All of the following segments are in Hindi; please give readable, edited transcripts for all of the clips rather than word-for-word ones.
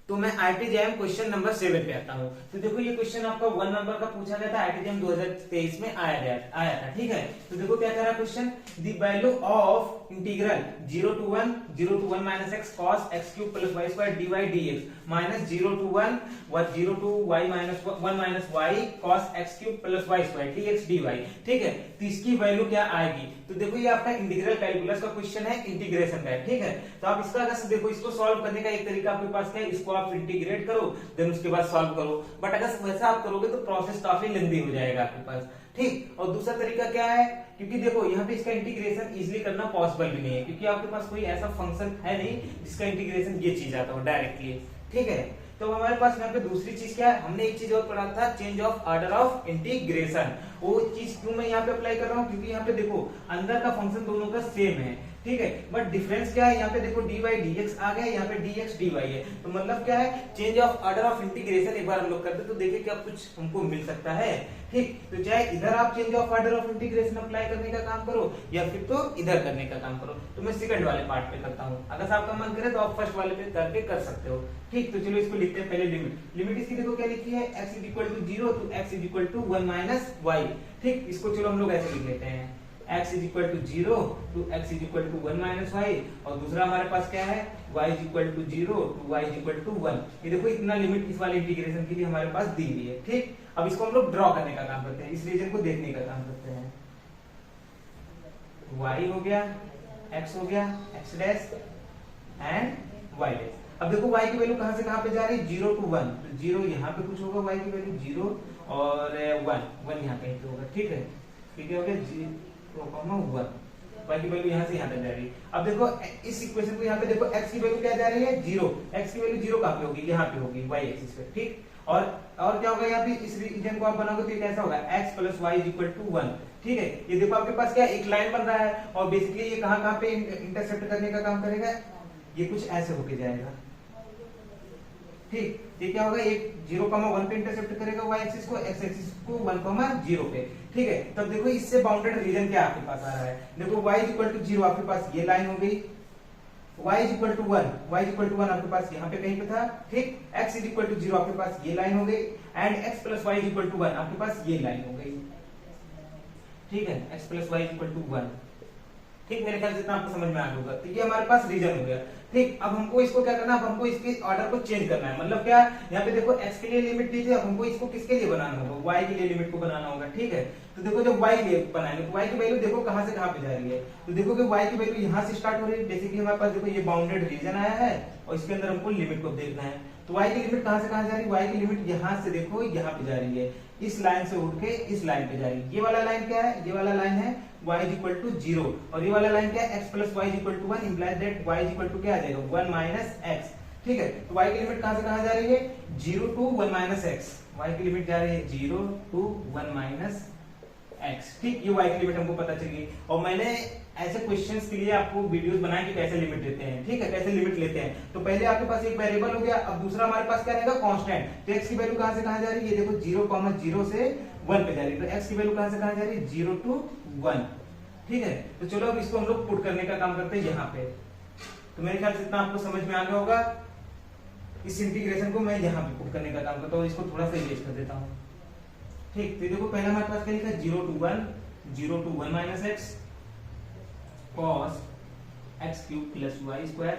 तो मैं आईआईटी क्वेश्चन नंबर 7 पे आता हूँ। तो देखो ये क्वेश्चन आपका 1 नंबर का पूछा गया था, आईआईटी 2023 में आया था, ठीक है। तो देखो क्या कह रहा है question, the value of integral 0 to 1 minus x cos x cube plus y square d y d x minus 0 to y minus 1 minus y cos x cube plus y square d x d y, ठीक है। तो इसकी वैल्यू क्या आएगी? तो देखो ये आपका इंटीग्रल कैलकुलस का क्वेश्चन है, इंटीग्रेशन का है, ठीक है। तो आप इसका अगर देखो इसको सॉल्व करने का एक तरीका आपके पास क्या है, इसको आप इंटीग्रेट करो देन उसके बाद सॉल्व करो। बट अगर वैसा आप करोगे तो प्रोसेस काफी लेंथी हो जाएगा आपके पास, ठीक। और दूसरा तरीका क्या है, क्योंकि देखो यहाँ पे इसका इंटीग्रेशन इजीली करना पॉसिबल भी नहीं है, क्योंकि आपके पास कोई ऐसा फंक्शन है नहीं जिसका इंटीग्रेशन ये चीज आता हो डायरेक्टली, ठीक है। तो हमारे पास यहाँ पे दूसरी चीज क्या है, हमने एक चीज और पढ़ा था, change of order of integration. वो चीज क्यों मैं यहाँ पे अप्लाई कर रहा हूँ, क्योंकि यहाँ पे देखो अंदर का फंक्शन दोनों का सेम है, ठीक है। बट डिफरेंस क्या है, यहाँ पे देखो dy dx आ गया, यहाँ पे dx dy है। तो मतलब क्या है, change of order of integration एक बार हम लोग करते तो देखिए क्या कुछ हमको मिल सकता है, ठीक। तो चाहे इधर आप change of order of integration apply करने का काम करो या फिर तो इधर करने का काम करो। तो मैं सेकंड वाले पार्ट पे करता हूँ, अगर आपका मन करे तो आप फर्स्ट वाले पे करके कर सकते हो, ठीक। तो चलो इसको लिखते हैं पहले। लिमिट इसकी देखो क्या लिखी है, x is equal to 0 to x is equal to 1 minus y, ठीक। इसको चलो हम लोग ऐसे लिख लेते हैं, x is equal to 0 to x is equal to 1 minus y, और दूसरा हमारे पास क्या है, y is equal to 0 to y is equal to 1। ये देखो इतना लिमिट इस वाले इंटीग्रेशन के लिए हमारे पास दी हुई है, ठीक। अब इसको हम लोग ड्रॉ करने का काम करते हैं, इस रीजन को देखने का काम करते हैं। y हो गया, x हो गया, x dash and y dash. अब देखो y की वैल्यू कहां से कहां पे जा रही है, 0 टू 1, तो 0 यहाँ पे कुछ होगा, y की वैल्यू 0 और 1 यहाँ कहीं पे होगा, ठीक है। ठीक है, हो गया 0, 1 y की वैल्यू यहाँ से यहाँ तक जा रही है। अब देखो इस इक्वेशन को यहाँ पे देखो x की वैल्यू क्या जा रही है, 0, x की वैल्यू 0 कहाँ पे होगी, यहाँ पे होगी y एक्सिस पे, ठीक। और क्या होगा यहाँ पे, इस रीजन को आप बनाओगे तो ये कैसा होगा, x plus y is equal to 1, ठीक है। ये देखो आपके पास क्या एक लाइन बन रहा है और बेसिकली ये कहाँ पे इंटरसेप्ट करने का काम करेगा, ये कुछ ऐसे होके जाएगा, ठीक। ये क्या होगा, एक 0,1 पे इंटरसेप्ट करेगा y एक्सिस को, x एक्सिस को 1,0 पे, ठीक है। तब देखो इससे बाउंडेड रीजन क्या आपके पास आ रहा है, देखो y इज इक्वल टू 0 आपके पास ये लाइन हो गई, y इज इक्वल टू 1 आपके पास यहाँ पे कहीं पे था, ठीक। x इज इक्वल टू 0 आपके पास ये लाइन हो गई and x plus y is equal to 1 आपके पास ये लाइन हो गई, ठीक है। x plus y is equal to 1, ठीक। मेरे ख्याल से इतना आपको समझ में आ गया होगा। तो ये हमारे पास रीजन हो गया, ठीक। अब हमको इसको क्या करना है, अब हमको इसके ऑर्डर को चेंज करना है। मतलब क्या, यहाँ पे देखो x के लिए लिमिट दी थी, अब हमको इसको किसके लिए बनाना होगा, y के लिए लिमिट को बनाना होगा, ठीक है। तो देखो जब y के लिए बनाएंगे तो y की वैल्यू देखो कहां से कहां पे जा रही है, तो देखो कि y की वैल्यू यहाँ से स्टार्ट हो रही है, बेसिकली हमारे पास देखो ये बाउंडेड रीजन आया है और इसके अंदर हमको लिमिट को देखना है। तो y की लिमिट कहां से कहां जा रही है, y की लिमिट यहाँ से देखो यहाँ पे जा रही है, इस लाइन से उठ के इस लाइन पे जा रही है। ये वाला लाइन क्या है, ये वाला लाइन है y इज इक्वल टू 0 और ये वाला लाइन क्या है, x plus y is equal to 1 implies that y is equal to क्या आ जाएगा, 1 माइनस x, ठीक है। तो y की लिमिट कहां से कहां जा रही है, 0 टू 1 माइनस x, y की लिमिट जा रही है 0 टू 1 माइनस x, ठीक। ये y की लिमिट हमको पता चल गई और मैंने ऐसे क्वेश्चंस के लिए आपको वीडियोस बनाए कि कैसे लिमिट लेते हैं, ठीक है, कैसे लिमिट लेते हैं। तो पहले आपके पास एक वेरिएबल हो गया, अब दूसरा हमारे पास क्या रहेगा, कांस्टेंट। तो x की वैल्यू कहां से कहां जा रही है, ये देखो 0,0 से 1 पे जा रही है, तो x की वैल्यू कहां से कहां जा रही है, 0 टू 1, ठीक है। तो चलो अब इसको हम लोग पुट करने का काम करते हैं यहाँ पे। तो मेरे ख्याल से इतना आपको समझ में आ गया होगा। इस इंटीग्रेशन को मैं यहाँ पे पुट करने का काम करता हूँ, इसको थोड़ा सा इरेज कर देता हूँ, ठीक। तो देखो पहले हमारे पास क्या लिखा है, 0 to 1 minus x cos x cube plus y square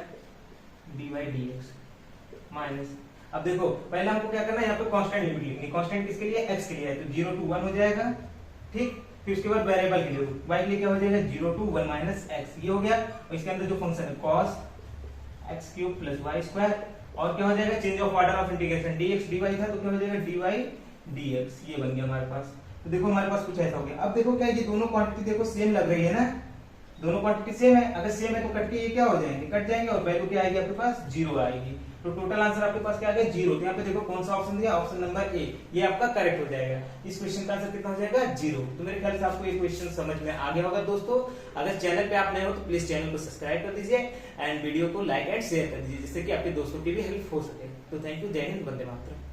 dy dx minus, अब देखो पहले हमको क्या करना है, यहाँ पे कांस्टेंट लिमिट लिखनी है। कांस्टेंट किसके लिए, x के लिए है, तो 0 टू 1 हो जाएगा, ठीक। फिर उसके बाद वेरिएबल के लिए y के लिए क्या हो जाएगा, 0 टू 1 माइनस x, ये हो गया। और इसके अंदर जो फंक्शन है cos x cube plus y square, और क्या हो जाएगा, change of order of integration dx dy था तो क्या हो जाएगा, dy dx, ये बन गया हमारे पास। तो देखो हमारे पास कुछ ऐसा हो गया। अब देखो क्या ये दोनों क्वांटिटी देखो सेम लग रही है ना, दोनों क्वांटिटी सेम है, अगर सेम है तो कट के ये क्या हो जाएंगे, कट जाएंगे और वैल्यू क्या आएगी आपके पास, 0 आएगी। तो टोटल आंसर आपके पास क्या आ गया, 0। तो यहाँ पे देखो कौन सा ऑप्शन दिया, ऑप्शन नंबर ए, ये आपका करेक्ट हो जाएगा। इस क्वेश्चन का आंसर कितना हो जाएगा, 0। तो मेरे ख्याल से आपको ये क्वेश्चन समझ में आ गया होगा दोस्तों। अगर चैनल पे आप नए हो तो प्लीज चैनल को सब्सक्राइब कर दीजिए एंड वीडियो को लाइक एंड शेयर कर दीजिए, जिससे कि आपके दोस्तों की भी हेल्प हो सके। तो थैंक यू, जय हिंद, वंदे मातरम।